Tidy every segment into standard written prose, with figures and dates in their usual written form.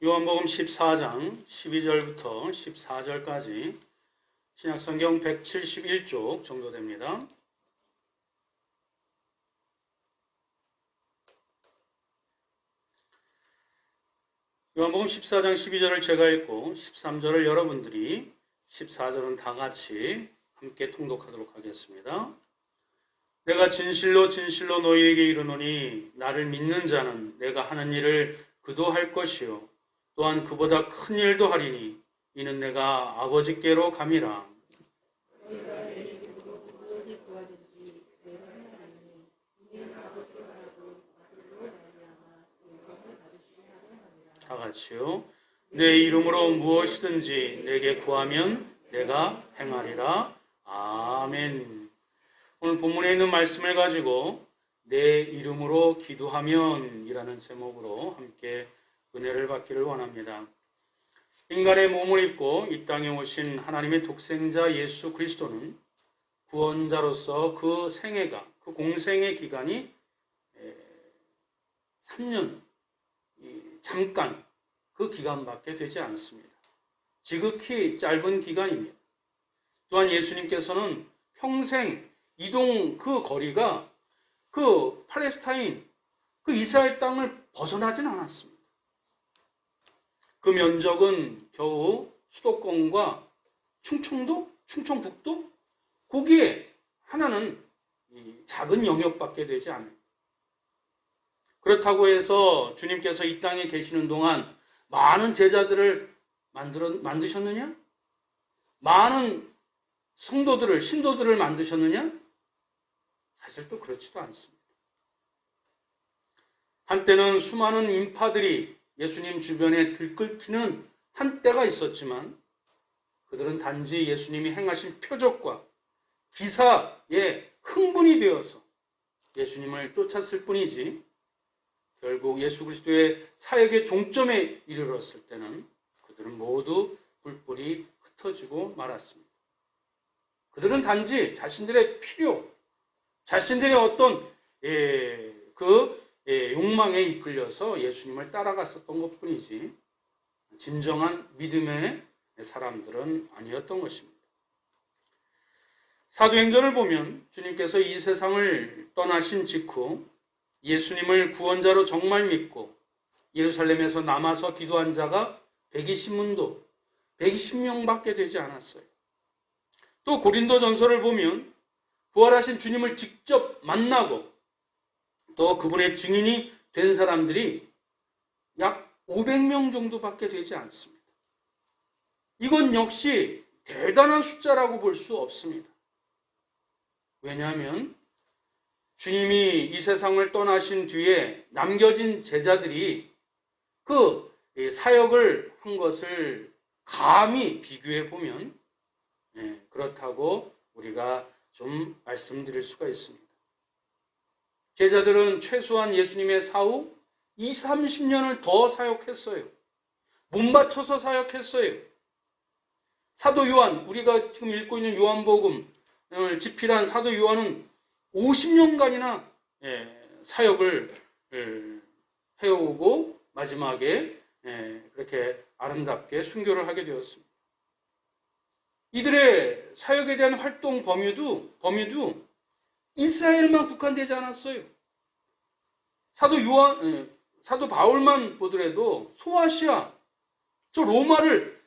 요한복음 14장 12절부터 14절까지 신약성경 171쪽 정도 됩니다. 요한복음 14장 12절을 제가 읽고 13절을 여러분들이, 14절은 다 같이 함께 통독하도록 하겠습니다. 내가 진실로 진실로 너희에게 이르노니 나를 믿는 자는 내가 하는 일을 그도 할 것이요 또한 그보다 큰 일도 하리니 이는 내가 아버지께로 감이라. 다 같이요. 내 이름으로 무엇이든지 내게 구하면 내가 행하리라. 아멘. 오늘 본문에 있는 말씀을 가지고 내 이름으로 기도하면 이라는 제목으로 함께 은혜를 받기를 원합니다. 인간의 몸을 입고 이 땅에 오신 하나님의 독생자 예수 그리스도는 구원자로서 그 생애가, 그 공생의 기간이 3년, 잠깐 그 기간밖에 되지 않습니다. 지극히 짧은 기간입니다. 또한 예수님께서는 평생 이동 그 거리가 그 팔레스타인, 그 이스라엘 땅을 벗어나진 않았습니다. 그 면적은 겨우 수도권과 충청도, 충청북도, 거기에 하나는 작은 영역밖에 되지 않아요. 그렇다고 해서 주님께서 이 땅에 계시는 동안 많은 제자들을 만드셨느냐? 많은 성도들을, 신도들을 만드셨느냐? 사실 또 그렇지도 않습니다. 한때는 수많은 인파들이 예수님 주변에 들끓기는 한때가 있었지만 그들은 단지 예수님이 행하신 표적과 기사에 흥분이 되어서 예수님을 쫓았을 뿐이지 결국 예수 그리스도의 사역의 종점에 이르렀을 때는 그들은 모두 뿔뿔이 흩어지고 말았습니다. 그들은 단지 자신들의 필요, 자신들의 어떤 욕망에 이끌려서 예수님을 따라갔었던 것뿐이지 진정한 믿음의 사람들은 아니었던 것입니다. 사도행전을 보면 주님께서 이 세상을 떠나신 직후 예수님을 구원자로 정말 믿고 예루살렘에서 남아서 기도한 자가 120문도, 120명밖에 되지 않았어요. 또 고린도전서를 보면 부활하신 주님을 직접 만나고 또 그분의 증인이 된 사람들이 약 500명 정도밖에 되지 않습니다. 이건 역시 대단한 숫자라고 볼 수 없습니다. 왜냐하면 주님이 이 세상을 떠나신 뒤에 남겨진 제자들이 그 사역을 한 것을 감히 비교해 보면 그렇다고 우리가 좀 말씀드릴 수가 있습니다. 제자들은 최소한 예수님의 사후 20, 30년을 더 사역했어요. 몸 바쳐서 사역했어요. 사도 요한, 우리가 지금 읽고 있는 요한복음을 집필한 사도 요한은 50년간이나 사역을 해오고 마지막에 그렇게 아름답게 순교를 하게 되었습니다. 이들의 사역에 대한 활동 범위도 이스라엘만 국한되지 않았어요. 사도 바울만 보더라도 소아시아, 저 로마를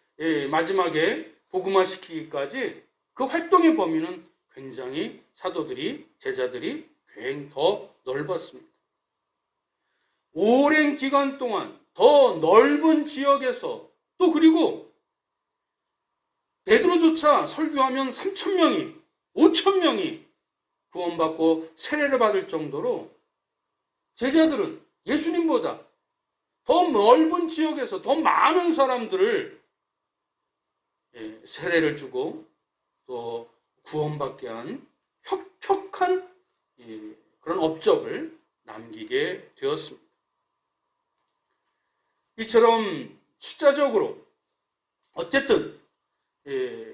마지막에 복음화시키기까지 그 활동의 범위는 굉장히 제자들이 굉장히 더 넓었습니다. 오랜 기간 동안 더 넓은 지역에서 또 그리고 베드로조차 설교하면 3,000명이, 5,000명이 구원받고 세례를 받을 정도로 제자들은 예수님보다 더 넓은 지역에서 더 많은 사람들을 세례를 주고 또 구원받게 한 혁혁한 그런 업적을 남기게 되었습니다. 이처럼 숫자적으로 어쨌든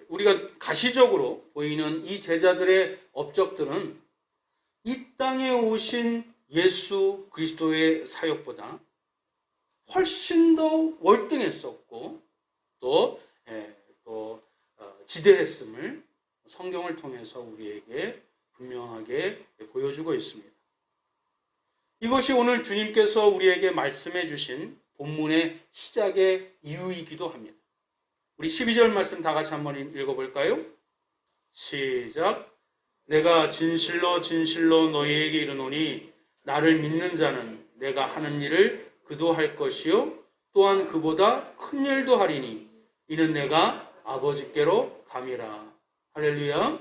우리가 가시적으로 보이는 이 제자들의 업적들은 이 땅에 오신 예수 그리스도의 사역보다 훨씬 더 월등했었고 또 지대했음을 성경을 통해서 우리에게 분명하게 보여주고 있습니다. 이것이 오늘 주님께서 우리에게 말씀해 주신 본문의 시작의 이유이기도 합니다. 우리 12절 말씀 다 같이 한번 읽어볼까요? 시작. 내가 진실로 진실로 너희에게 이르노니 나를 믿는 자는 내가 하는 일을 그도 할 것이요 또한 그보다 큰 일도 하리니 이는 내가 아버지께로 감이라. 할렐루야.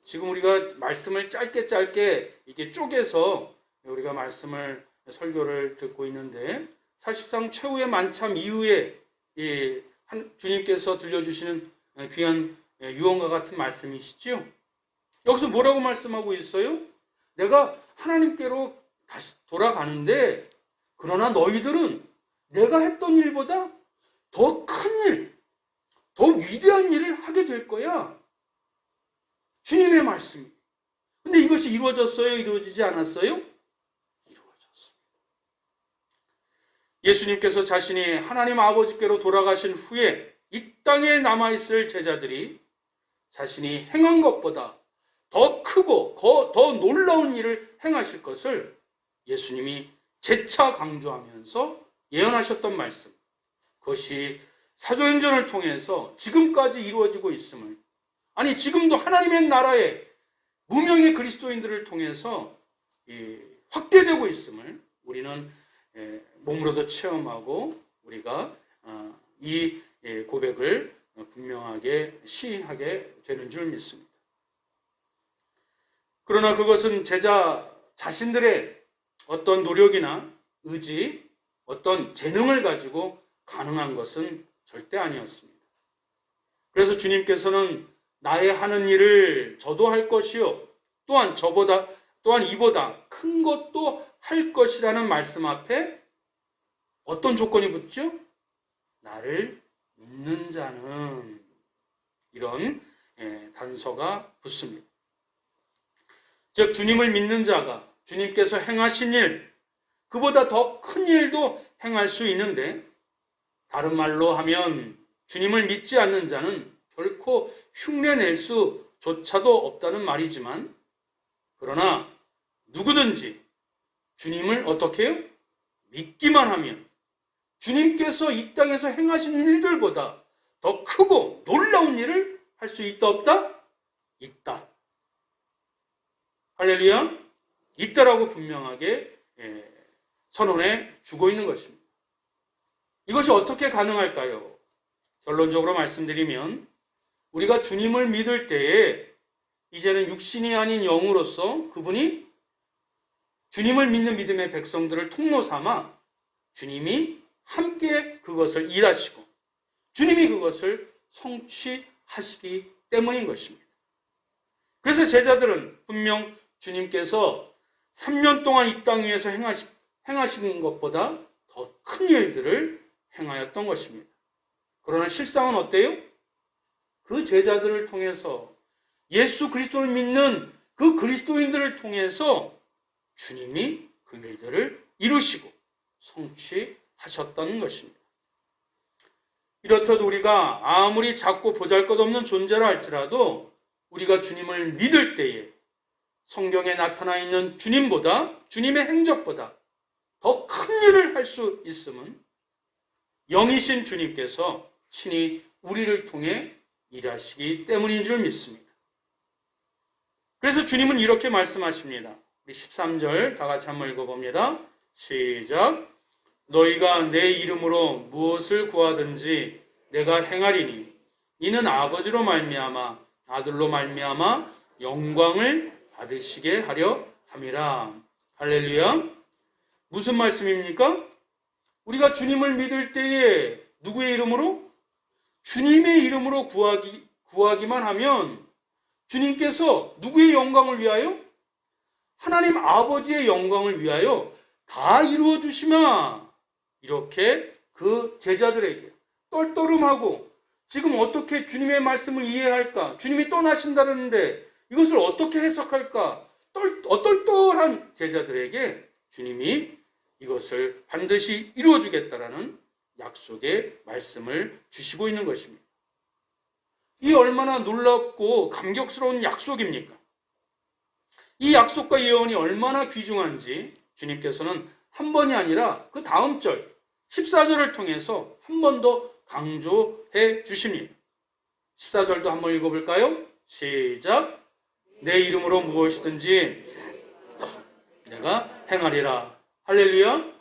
지금 우리가 말씀을 짧게 이게 쪼개서 우리가 말씀을 설교를 듣고 있는데 사실상 최후의 만참 이후에 주님께서 들려주시는 귀한 유언과 같은 말씀이시죠. 여기서 뭐라고 말씀하고 있어요? 내가 하나님께로 다시 돌아가는데 그러나 너희들은 내가 했던 일보다 더 큰 일, 더 위대한 일을 하게 될 거야. 주님의 말씀이. 근데 이것이 이루어졌어요? 이루어지지 않았어요? 이루어졌습니다. 예수님께서 자신이 하나님 아버지께로 돌아가신 후에 이 땅에 남아있을 제자들이 자신이 행한 것보다 더 크고 더 놀라운 일을 행하실 것을 예수님이 재차 강조하면서 예언하셨던 말씀. 그것이 사도행전을 통해서 지금까지 이루어지고 있음을, 아니 지금도 하나님의 나라에 무명의 그리스도인들을 통해서 확대되고 있음을 우리는 몸으로도 체험하고 우리가 이 고백을 분명하게 시인하게 되는 줄 믿습니다. 그러나 그것은 제자 자신들의 어떤 노력이나 의지, 어떤 재능을 가지고 가능한 것은 절대 아니었습니다. 그래서 주님께서는 나의 하는 일을 저도 할 것이요 또한 이보다 큰 것도 할 것이라는 말씀 앞에 어떤 조건이 붙죠? 나를 믿는 자는, 이런 단서가 붙습니다. 즉 주님을 믿는 자가 주님께서 행하신 일, 그보다 더 큰 일도 행할 수 있는데, 다른 말로 하면 주님을 믿지 않는 자는 결코 흉내낼 수조차도 없다는 말이지만, 그러나 누구든지 주님을 어떻게 해요? 믿기만 하면 주님께서 이 땅에서 행하신 일들보다 더 크고 놀라운 일을 할 수 있다 없다? 있다. 할렐루야. 있다라고 분명하게 선언해 주고 있는 것입니다. 이것이 어떻게 가능할까요? 결론적으로 말씀드리면 우리가 주님을 믿을 때에 이제는 육신이 아닌 영으로서 그분이 주님을 믿는 믿음의 백성들을 통로 삼아 주님이 함께 그것을 일하시고 주님이 그것을 성취하시기 때문인 것입니다. 그래서 제자들은 분명 주님께서 3년 동안 이 땅 위에서 행하신 것보다 더 큰 일들을 행하였던 것입니다. 그러나 실상은 어때요? 그 제자들을 통해서 예수 그리스도를 믿는 그 그리스도인들을 통해서 주님이 그 일들을 이루시고 성취하셨던 것입니다. 이렇듯 우리가 아무리 작고 보잘것없는 존재라 할지라도 우리가 주님을 믿을 때에 성경에 나타나 있는 주님보다, 주님의 행적보다 더 큰 일을 할 수 있음은 영이신 주님께서 친히 우리를 통해 일하시기 때문인 줄 믿습니다. 그래서 주님은 이렇게 말씀하십니다. 우리 13절 다 같이 한번 읽어봅니다. 시작. 너희가 내 이름으로 무엇을 구하든지 내가 행하리니 이는 아버지로 말미암아 아들로 말미암아 영광을 받으시게 하려 함이라. 할렐루야. 무슨 말씀입니까? 우리가 주님을 믿을 때에 누구의 이름으로? 주님의 이름으로 구하기만 하면 주님께서 누구의 영광을 위하여? 하나님 아버지의 영광을 위하여 다 이루어 주시마. 이렇게 그 제자들에게 떨떠름하고 지금 어떻게 주님의 말씀을 이해할까? 주님이 떠나신다는데 이것을 어떻게 해석할까? 어떨떨한 제자들에게 주님이 이것을 반드시 이루어 주겠다라는 약속의 말씀을 주시고 있는 것입니다. 이 얼마나 놀랍고 감격스러운 약속입니까? 이 약속과 예언이 얼마나 귀중한지 주님께서는 한 번이 아니라 그 다음 절 14절을 통해서 한 번 더 강조해 주십니다. 14절도 한번 읽어볼까요? 시작. 내 이름으로 무엇이든지 내가 행하리라. 할렐루야.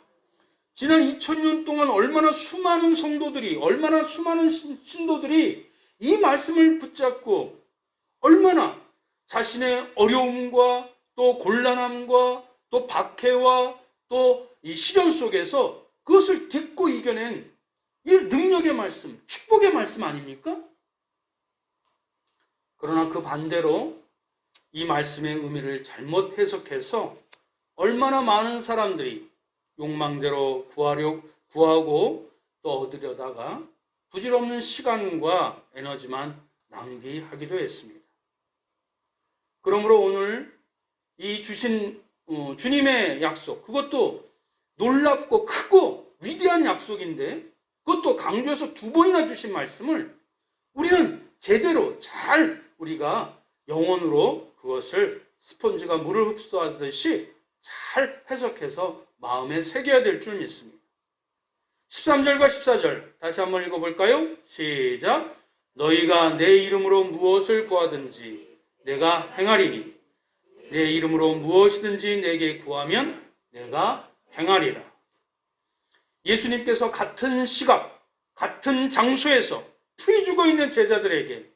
지난 2000년 동안 얼마나 수많은 성도들이, 얼마나 수많은 신도들이 이 말씀을 붙잡고 얼마나 자신의 어려움과 또 곤란함과 또 박해와 또 이 시련 속에서 그것을 딛고 이겨낸 이 능력의 말씀, 축복의 말씀 아닙니까? 그러나 그 반대로 이 말씀의 의미를 잘못 해석해서 얼마나 많은 사람들이 욕망대로 구하고 또 얻으려다가 부질없는 시간과 에너지만 낭비하기도 했습니다. 그러므로 오늘 이 주신 주님의 약속, 그것도 놀랍고 크고 위대한 약속인데 그것도 강조해서 2번이나 주신 말씀을 우리는 제대로 잘 우리가 영혼으로 그것을 스펀지가 물을 흡수하듯이 잘 해석해서 마음에 새겨야 될 줄 믿습니다. 13절과 14절 다시 한번 읽어볼까요? 시작. 너희가 내 이름으로 무엇을 구하든지 내가 행하리니 내 이름으로 무엇이든지 내게 구하면 내가 행하리라. 예수님께서 같은 시각, 같은 장소에서 풀이 죽어 있는 제자들에게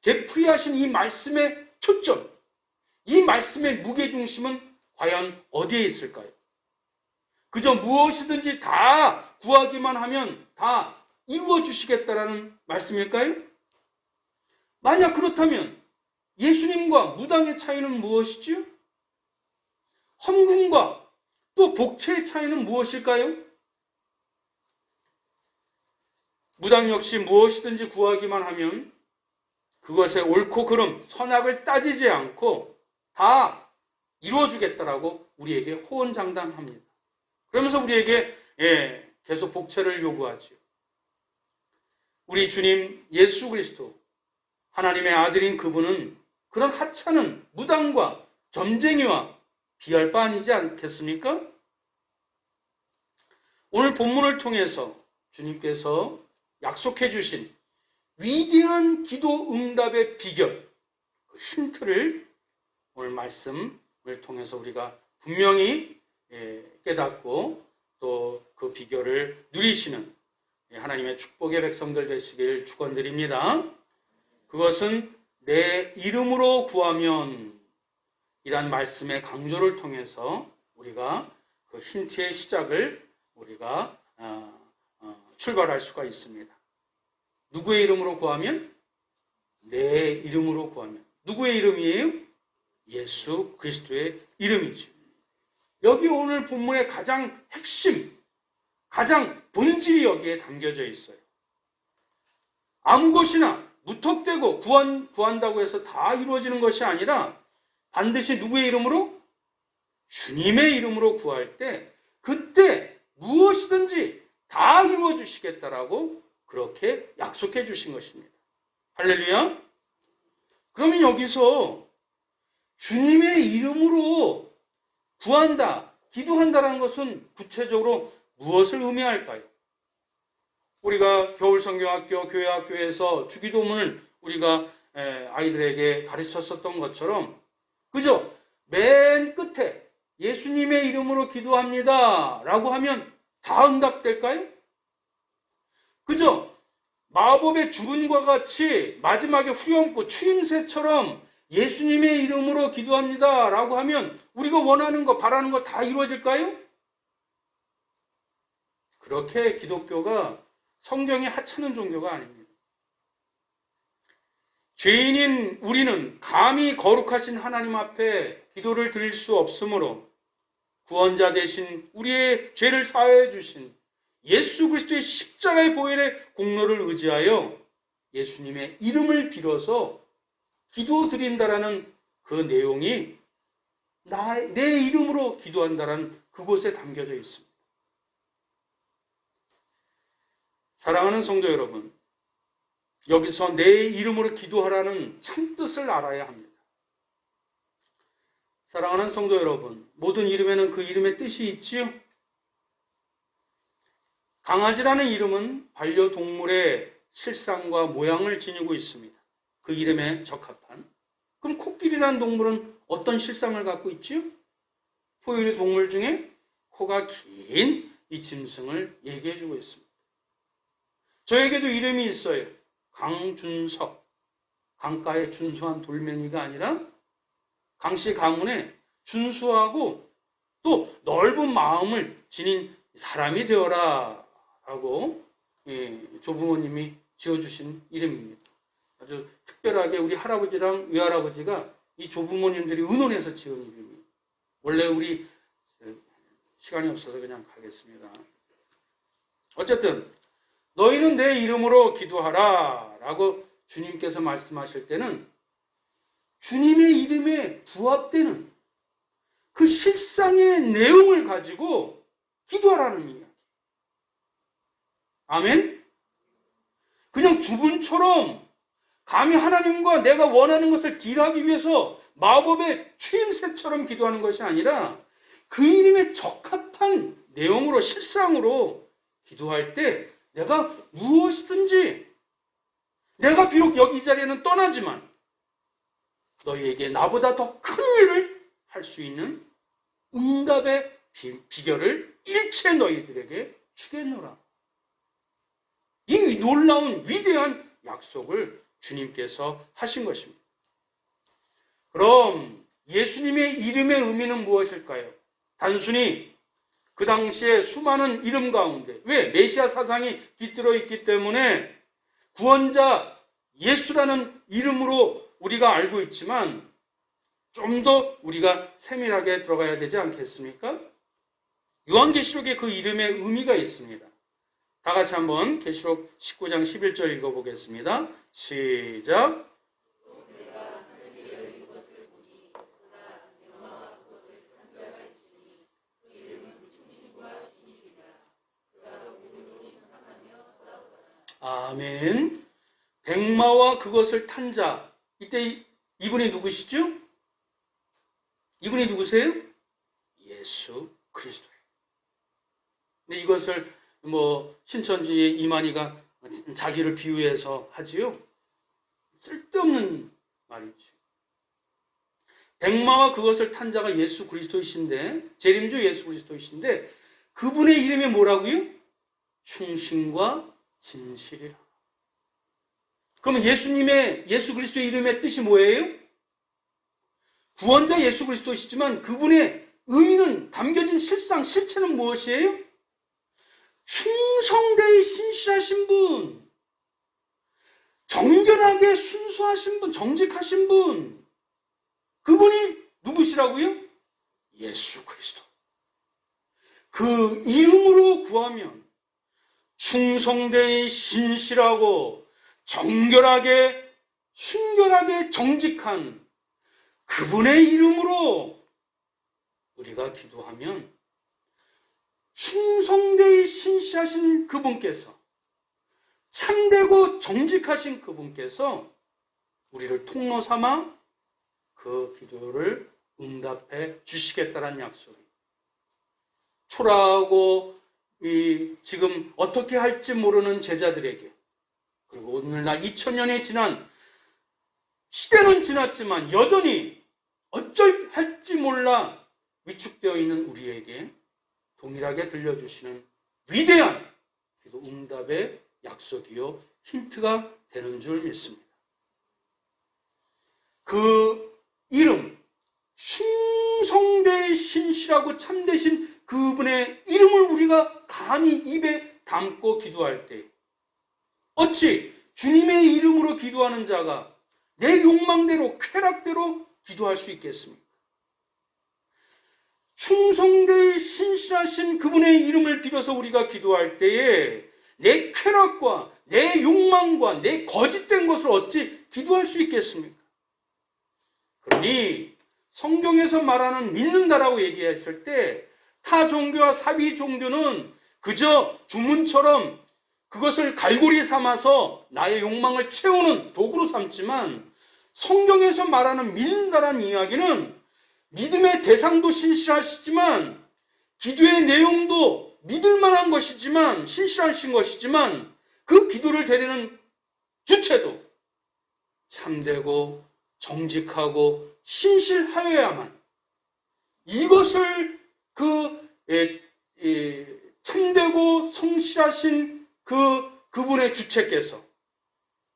되풀이하신 이 말씀의 초점, 이 말씀의 무게중심은 과연 어디에 있을까요? 그저 무엇이든지 다 구하기만 하면 다 이루어 주시겠다라는 말씀일까요? 만약 그렇다면 예수님과 무당의 차이는 무엇이죠? 헌금과 또 복채의 차이는 무엇일까요? 무당 역시 무엇이든지 구하기만 하면 그것의 옳고 그름, 선악을 따지지 않고 다 이루어주겠다라고 우리에게 호언장담합니다. 그러면서 우리에게 계속 복채를 요구하죠. 우리 주님 예수 그리스도 하나님의 아들인 그분은 그런 하찮은 무당과 점쟁이와 비할 바 아니지 않겠습니까? 오늘 본문을 통해서 주님께서 약속해 주신 위대한 기도 응답의 비결, 그 힌트를 오늘 말씀을 통해서 우리가 분명히 깨닫고 또 그 비결을 누리시는 하나님의 축복의 백성들 되시길 축원드립니다. 그것은 내 이름으로 구하면 이란 말씀의 강조를 통해서 우리가 그 힌트의 시작을 우리가 출발할 수가 있습니다. 누구의 이름으로 구하면? 내 이름으로 구하면. 누구의 이름이에요? 예수 그리스도의 이름이죠. 여기 오늘 본문의 가장 핵심, 가장 본질이 여기에 담겨져 있어요. 아무 것이나 무턱대고 구한다고 해서 다 이루어지는 것이 아니라 반드시 누구의 이름으로? 주님의 이름으로 구할 때 그때 무엇이든지 다 이루어 주시겠다라고 그렇게 약속해 주신 것입니다. 할렐루야. 그러면 여기서 주님의 이름으로 구한다, 기도한다라는 것은 구체적으로 무엇을 의미할까요? 우리가 겨울성경학교, 교회학교에서 주기도문을 우리가 아이들에게 가르쳤었던 것처럼 그죠? 맨 끝에 예수님의 이름으로 기도합니다 라고 하면 다 응답될까요? 그죠? 마법의 주문과 같이 마지막에 후렴구 추임새처럼 예수님의 이름으로 기도합니다 라고 하면 우리가 원하는 거, 바라는 거 다 이루어질까요? 그렇게 기독교가 성경이 하찮은 종교가 아닙니다. 죄인인 우리는 감히 거룩하신 하나님 앞에 기도를 드릴 수 없으므로 구원자 대신 우리의 죄를 사하여 주신 예수 그리스도의 십자가의 보혈의 공로를 의지하여 예수님의 이름을 빌어서 기도드린다라는 그 내용이 내 이름으로 기도한다라는 그곳에 담겨져 있습니다. 사랑하는 성도 여러분, 여기서 내 이름으로 기도하라는 참뜻을 알아야 합니다. 사랑하는 성도 여러분, 모든 이름에는 그 이름의 뜻이 있지요? 강아지라는 이름은 반려동물의 실상과 모양을 지니고 있습니다. 그 이름에 적합한. 그럼 코끼리라는 동물은 어떤 실상을 갖고 있지요? 포유류 동물 중에 코가 긴 이 짐승을 얘기해주고 있습니다. 저에게도 이름이 있어요. 강준석. 강가의 준수한 돌멩이가 아니라 강씨 가문에 준수하고 또 넓은 마음을 지닌 사람이 되어라 라고 조부모님이 지어주신 이름입니다. 아주 특별하게 우리 할아버지랑 외할아버지가 이 조부모님들이 의논해서 지은 이름이에요. 원래 우리 시간이 없어서 그냥 가겠습니다. 어쨌든 너희는 내 이름으로 기도하라 라고 주님께서 말씀하실 때는 주님의 이름에 부합되는 그 실상의 내용을 가지고 기도하라는 이야기. 아멘? 그냥 주분처럼 감히 하나님과 내가 원하는 것을 딜하기 위해서 마법의 추임새처럼 기도하는 것이 아니라 그 이름에 적합한 내용으로 실상으로 기도할 때 내가 무엇이든지 내가 비록 여기 이 자리에는 떠나지만 너희에게 나보다 더 큰 일을 할 수 있는 응답의 비결을 일체 너희들에게 주겠노라. 이 놀라운 위대한 약속을 주님께서 하신 것입니다. 그럼 예수님의 이름의 의미는 무엇일까요? 단순히 그 당시에 수많은 이름 가운데 왜 메시아 사상이 깃들어 있기 때문에 구원자 예수라는 이름으로 우리가 알고 있지만 좀 더 우리가 세밀하게 들어가야 되지 않겠습니까? 요한계시록에 그 이름의 의미가 있습니다. 다 같이 한번 계시록 19장 11절 읽어보겠습니다. 시작. 아멘. 백마와 그것을 탄 자. 이때 이분이 누구시죠? 이분이 누구세요? 예수 그리스도예요. 근데 이것을 신천지의 이만희가 자기를 비유해서 하지요. 쓸데없는 말이죠. 백마와 그것을 탄 자가 예수 그리스도이신데, 재림주 예수 그리스도이신데 그분의 이름이 뭐라고요? 충신과 진실이라. 그러면 예수 그리스도의 이름의 뜻이 뭐예요? 구원자 예수 그리스도이시지만 그분의 의미는 담겨진 실상, 실체는 무엇이에요? 충성되이 신실하신 분, 정결하게 순수하신 분, 정직하신 분, 그분이 누구시라고요? 예수 그리스도. 그 이름으로 구하면 충성되이 신실하고 정결하게 순결하게 정직한 그분의 이름으로 우리가 기도하면 충성되이 신실하신 그분께서, 참되고 정직하신 그분께서 우리를 통로 삼아 그 기도를 응답해 주시겠다는 약속이, 초라하고 지금 어떻게 할지 모르는 제자들에게, 그리고 오늘날 2000년이 지난 시대는 지났지만 여전히 어쩔 할지 몰라 위축되어 있는 우리에게 동일하게 들려주시는 위대한 기도 응답의 약속이요 힌트가 되는 줄 믿습니다. 그 이름, 충성되이 신실하고 참되신 그분의 이름을 우리가 감히 입에 담고 기도할 때 어찌 주님의 이름으로 기도하는 자가 내 욕망대로 쾌락대로 기도할 수 있겠습니까? 충성되이 신실하신 그분의 이름을 빌어서 우리가 기도할 때에 내 쾌락과 내 욕망과 내 거짓된 것을 어찌 기도할 수 있겠습니까? 그러니 성경에서 말하는 믿는다라고 얘기했을 때 타 종교와 사비 종교는 그저 주문처럼 그것을 갈고리 삼아서 나의 욕망을 채우는 도구로 삼지만, 성경에서 말하는 믿는다라는 이야기는 믿음의 대상도 신실하시지만, 기도의 내용도 믿을 만한 것이지만, 신실하신 것이지만, 그 기도를 드리는 주체도 참되고 정직하고 신실하여야만, 이것을 참되고 성실하신 그분의 주체께서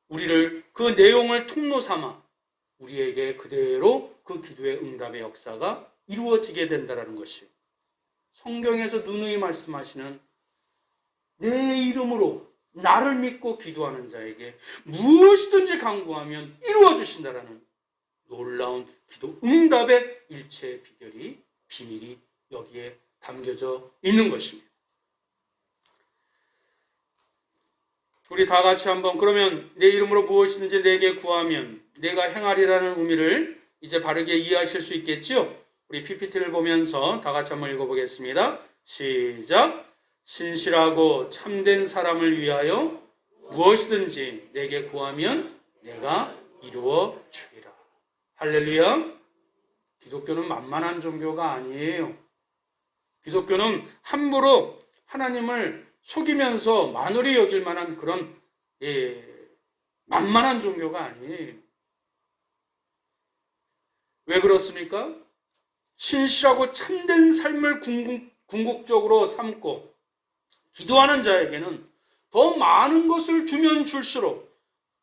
우리를 그 내용을 통로 삼아 우리에게 그대로 그 기도의 응답의 역사가 이루어지게 된다는 것이 성경에서 누누이 말씀하시는 내 이름으로 나를 믿고 기도하는 자에게 무엇이든지 간구하면 이루어 주신다라는 놀라운 기도 응답의 일체의 비결이, 비밀이 여기에 담겨져 있는 것입니다. 우리 다 같이 한번, 그러면 내 이름으로 무엇이든지 내게 구하면 내가 행하리라는 의미를 이제 바르게 이해하실 수 있겠지요? 우리 PPT를 보면서 다 같이 한번 읽어보겠습니다. 시작. 신실하고 참된 사람을 위하여 무엇이든지 내게 구하면 내가 이루어 주리라. 할렐루야. 기독교는 만만한 종교가 아니에요. 기독교는 함부로 하나님을 속이면서 만홀히 여길 만한 그런 만만한 종교가 아니에요. 왜 그렇습니까? 신실하고 참된 삶을 궁극적으로 삼고 기도하는 자에게는 더 많은 것을 주면 줄수록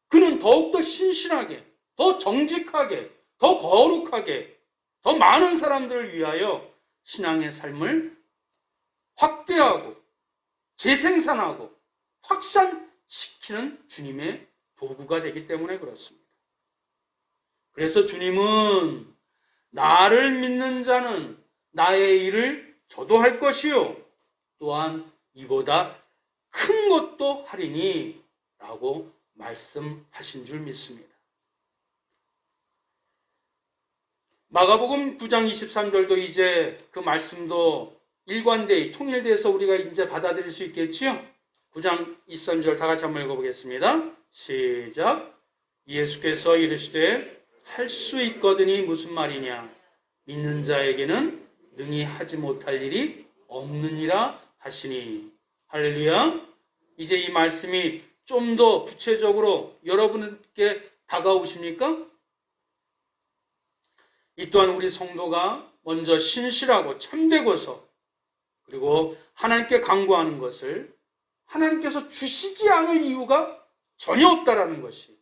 그는 더욱더 신실하게, 더 정직하게, 더 거룩하게, 더 많은 사람들을 위하여 신앙의 삶을 확대하고 재생산하고 확산시키는 주님의 도구가 되기 때문에 그렇습니다. 그래서 주님은 나를 믿는 자는 나의 일을 저도 할 것이요 또한 이보다 큰 것도 하리니 라고 말씀하신 줄 믿습니다. 마가복음 9장 23절도 이제 그 말씀도 일관되이 통일돼서 우리가 이제 받아들일 수 있겠지요? 9장 23절 다 같이 한번 읽어보겠습니다. 시작. 예수께서 이르시되 할 수 있거든이 무슨 말이냐? 믿는 자에게는 능히 하지 못할 일이 없느니라 하시니. 할렐루야. 이제 이 말씀이 좀 더 구체적으로 여러분께 다가오십니까? 이 또한 우리 성도가 먼저 신실하고 참되고서 그리고 하나님께 간구하는 것을 하나님께서 주시지 않을 이유가 전혀 없다라는 것이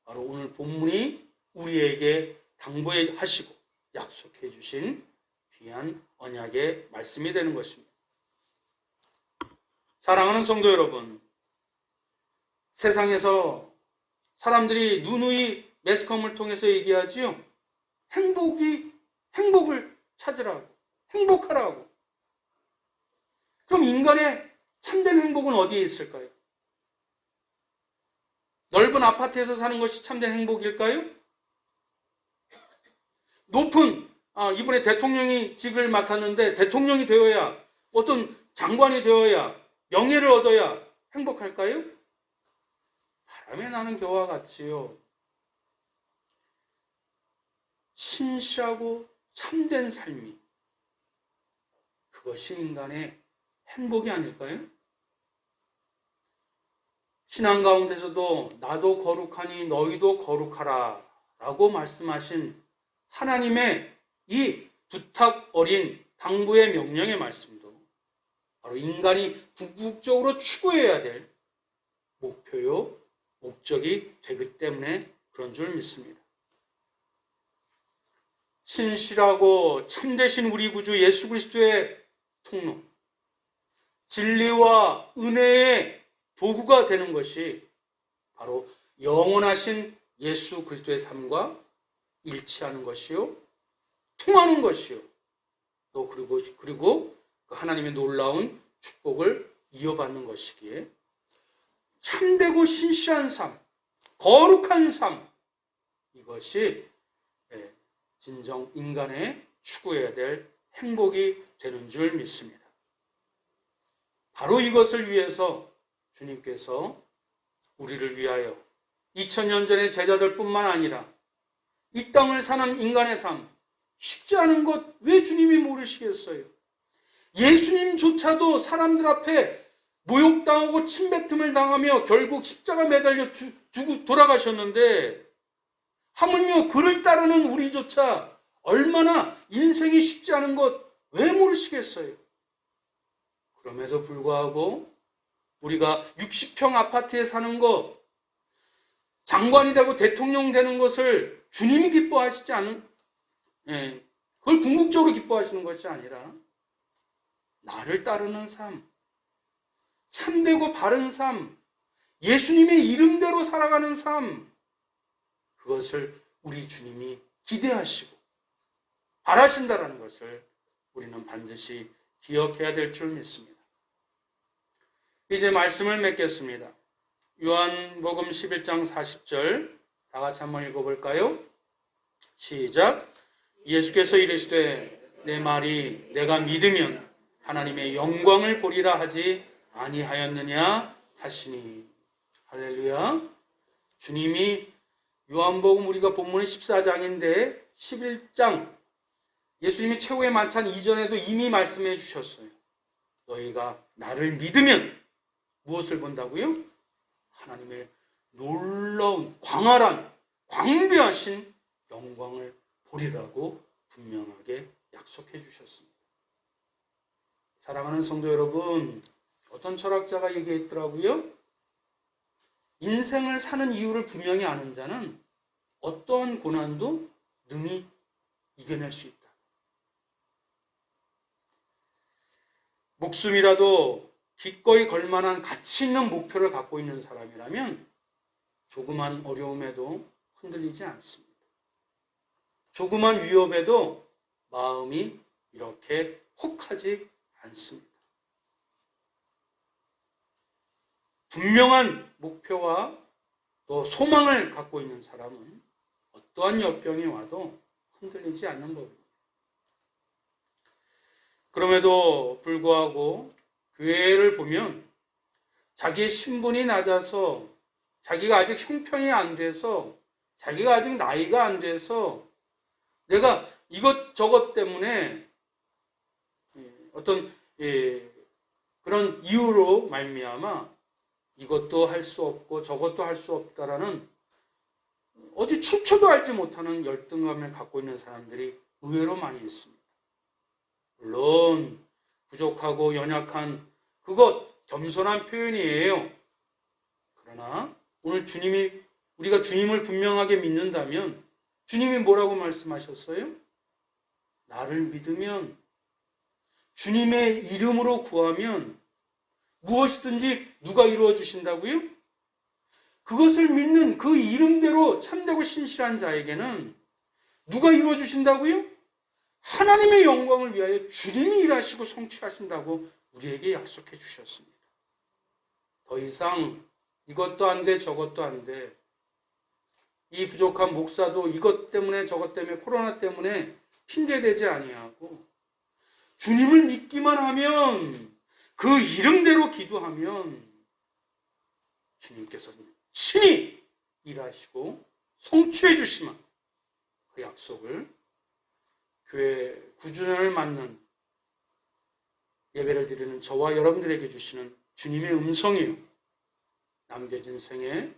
바로 오늘 본문이 우리에게 당부하시고 약속해 주신 귀한 언약의 말씀이 되는 것입니다. 사랑하는 성도 여러분, 세상에서 사람들이 누누이 매스컴을 통해서 얘기하지요. 행복을 찾으라고, 행복하라고. 그럼 인간의 참된 행복은 어디에 있을까요? 넓은 아파트에서 사는 것이 참된 행복일까요? 이번에 대통령이 직을 맡았는데 대통령이 되어야, 어떤 장관이 되어야, 명예를 얻어야 행복할까요? 바람에 나는 겨와 같지요. 신실하고 참된 삶이, 그것이 인간의 행복이 아닐까요? 신앙 가운데서도 나도 거룩하니 너희도 거룩하라 라고 말씀하신 하나님의 이 부탁 어린 당부의 명령의 말씀도 바로 인간이 궁극적으로 추구해야 될 목표요, 목적이 되기 때문에 그런 줄 믿습니다. 신실하고 참되신 우리 구주 예수 그리스도의 통로, 진리와 은혜의 도구가 되는 것이 바로 영원하신 예수 그리스도의 삶과 일치하는 것이요, 통하는 것이요, 또 그리고 그 하나님의 놀라운 축복을 이어받는 것이기에 참되고 신실한 삶, 거룩한 삶, 이것이 진정 인간의 추구해야 될 행복이 되는 줄 믿습니다. 바로 이것을 위해서 주님께서 우리를 위하여 2000년 전의 제자들뿐만 아니라 이 땅을 사는 인간의 삶, 쉽지 않은 것 왜 주님이 모르시겠어요? 예수님조차도 사람들 앞에 모욕당하고 침뱉음을 당하며 결국 십자가 매달려 죽고 돌아가셨는데, 하물며 그를 따르는 우리조차 얼마나 인생이 쉽지 않은 것 왜 모르시겠어요? 그럼에도 불구하고 우리가 60평 아파트에 사는 것, 장관이 되고 대통령 되는 것을 주님이 기뻐하시지 않은, 그걸 궁극적으로 기뻐하시는 것이 아니라 나를 따르는 삶, 참되고 바른 삶, 예수님의 이름대로 살아가는 삶, 그것을 우리 주님이 기대하시고 바라신다라는 것을 우리는 반드시 기억해야 될 줄 믿습니다. 이제 말씀을 맺겠습니다. 요한복음 11장 40절 다 같이 한번 읽어볼까요? 시작. 예수께서 이르시되 내 말이 내가 믿으면 하나님의 영광을 보리라 하지 아니하였느냐 하시니. 할렐루야. 주님이 요한복음 우리가 본문은 14장인데 11장 예수님이 최후의 만찬 이전에도 이미 말씀해 주셨어요. 너희가 나를 믿으면 무엇을 본다고요? 하나님의 놀라운 광활한 광대하신 영광을 보리라고 분명하게 약속해 주셨습니다. 사랑하는 성도 여러분, 어떤 철학자가 얘기했더라고요. 인생을 사는 이유를 분명히 아는 자는 어떠한 고난도 능히 이겨낼 수 있다. 목숨이라도 기꺼이 걸만한 가치 있는 목표를 갖고 있는 사람이라면 조그만 어려움에도 흔들리지 않습니다. 조그만 위협에도 마음이 이렇게 혹하지 않습니다. 분명한 목표와 또 소망을 갖고 있는 사람은 어떠한 역경이 와도 흔들리지 않는 법입니다. 그럼에도 불구하고 교회를 보면 자기의 신분이 낮아서, 자기가 아직 형편이 안 돼서, 자기가 아직 나이가 안 돼서 내가 이것저것 때문에 어떤 그런 이유로 말미암아 이것도 할 수 없고 저것도 할 수 없다라는 어디 출처도 알지 못하는 열등감을 갖고 있는 사람들이 의외로 많이 있습니다. 물론 부족하고 연약한 그것 겸손한 표현이에요. 그러나 오늘 우리가 주님을 분명하게 믿는다면 주님이 뭐라고 말씀하셨어요? 나를 믿으면, 주님의 이름으로 구하면 무엇이든지 누가 이루어 주신다고요? 그것을 믿는 그 이름대로 참되고 신실한 자에게는 누가 이루어 주신다고요? 하나님의 영광을 위하여 주님이 일하시고 성취하신다고 우리에게 약속해 주셨습니다. 더 이상 이것도 안 돼, 저것도 안 돼. 이 부족한 목사도 이것 때문에 저것 때문에 코로나 때문에 핑계대지 아니하고 주님을 믿기만 하면, 그 이름대로 기도하면 주님께서 친히 일하시고 성취해 주시면 그 약속을 교회 구주년을 맞는 예배를 드리는 저와 여러분들에게 주시는 주님의 음성이요, 남겨진 생에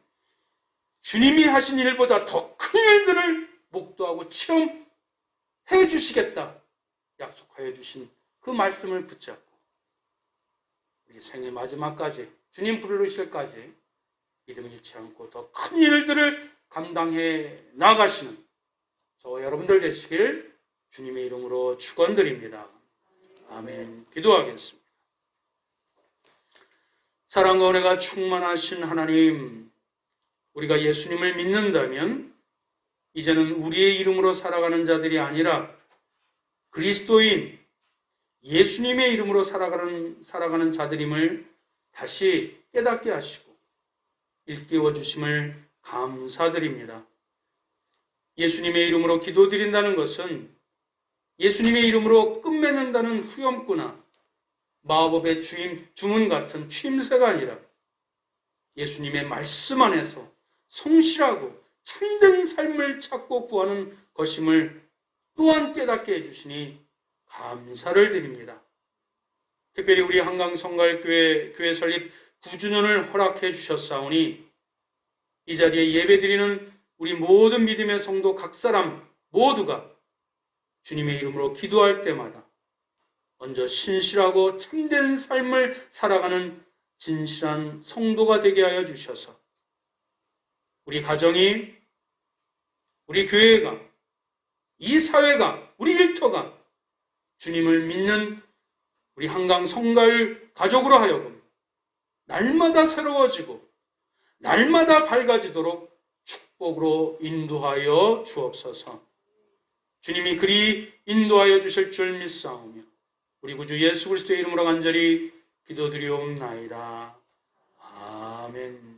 주님이 하신 일보다 더 큰 일들을 목도하고 체험해 주시겠다 약속하여 주신 그 말씀을 붙잡고 우리 생의 마지막까지 주님 부르실까지 믿음 잃지 않고 더 큰 일들을 감당해 나가시는 저와 여러분들 되시길 주님의 이름으로 축원드립니다. 아멘. 기도하겠습니다. 사랑과 은혜가 충만하신 하나님, 우리가 예수님을 믿는다면 이제는 우리의 이름으로 살아가는 자들이 아니라 그리스도인 예수님의 이름으로 살아가는 자들임을 다시 깨닫게 하시고 일깨워 주심을 감사드립니다. 예수님의 이름으로 기도드린다는 것은 예수님의 이름으로 끝맺는다는 후렴구나 마법의 주문 같은 취임새가 아니라 예수님의 말씀 안에서 성실하고 참된 삶을 찾고 구하는 것임을 또한 깨닫게 해주시니 감사를 드립니다. 특별히 우리 한강성갈교회 설립 9주년을 허락해 주셨사오니 이 자리에 예배드리는 우리 모든 믿음의 성도 각 사람 모두가 주님의 이름으로 기도할 때마다 먼저 신실하고 참된 삶을 살아가는 진실한 성도가 되게 하여 주셔서 우리 가정이, 우리 교회가, 이 사회가, 우리 일터가 주님을 믿는 우리 한강 성가을 가족으로 하여금 날마다 새로워지고 날마다 밝아지도록 축복으로 인도하여 주옵소서. 주님이 그리 인도하여 주실 줄 믿사오며 우리 구주 예수 그리스도의 이름으로 간절히 기도드리옵나이다. 아멘.